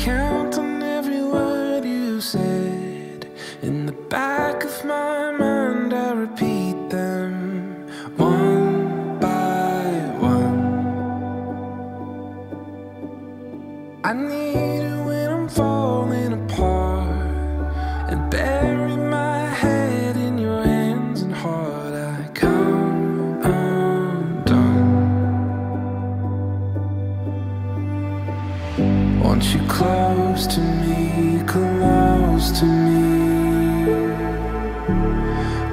Count on every word you said. In the back of my mind I repeat them one by one. I need it when I'm falling apart, and bury my head in your hands and heart. I come undone. Want you close to me, close to me,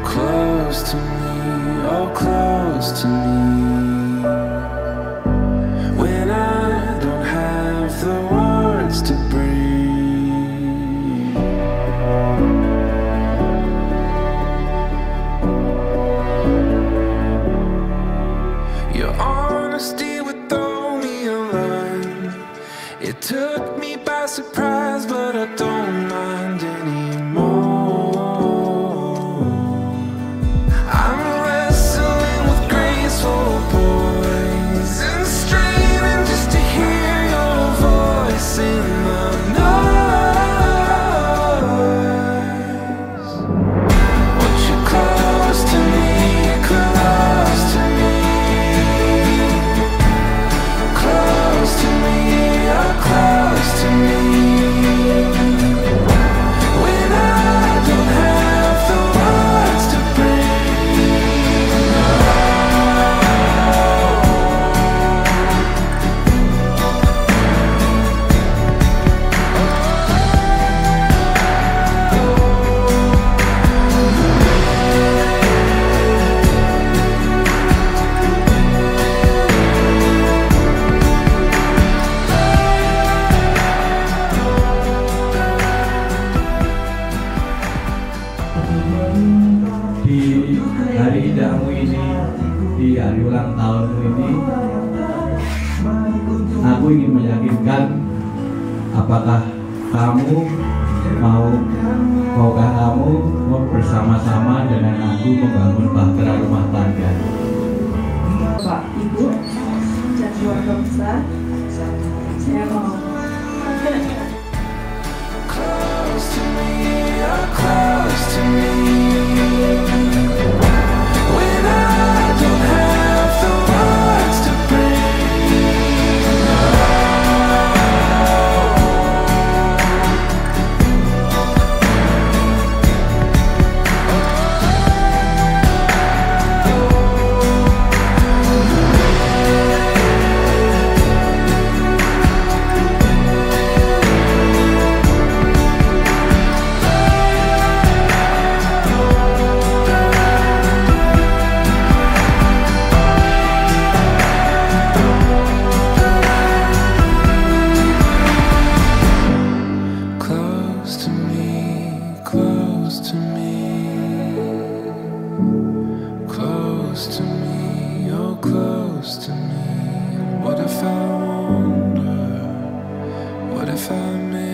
close to me, oh close to me. When I don't have the words to breathe, your honesty would throw me a line. It took me by surprise, but I don't mind anymore. I'm wrestling with graceful poison, straining just to hear your voice in the noise. Want you close to me, close to me, close to me, oh close to me. When I don't have the words to Di hari indahmu ini, di hari ulang tahunmu ini, aku ingin meyakinkan apakah kamu maukah kamu bersama-sama dengan aku membangun bahtera rumah tangga. Bapak, Ibu, dan keluarga besar, saya mau. close to me, oh close to me. When I don't have the words to close to me. What if I wonder? What if I miss?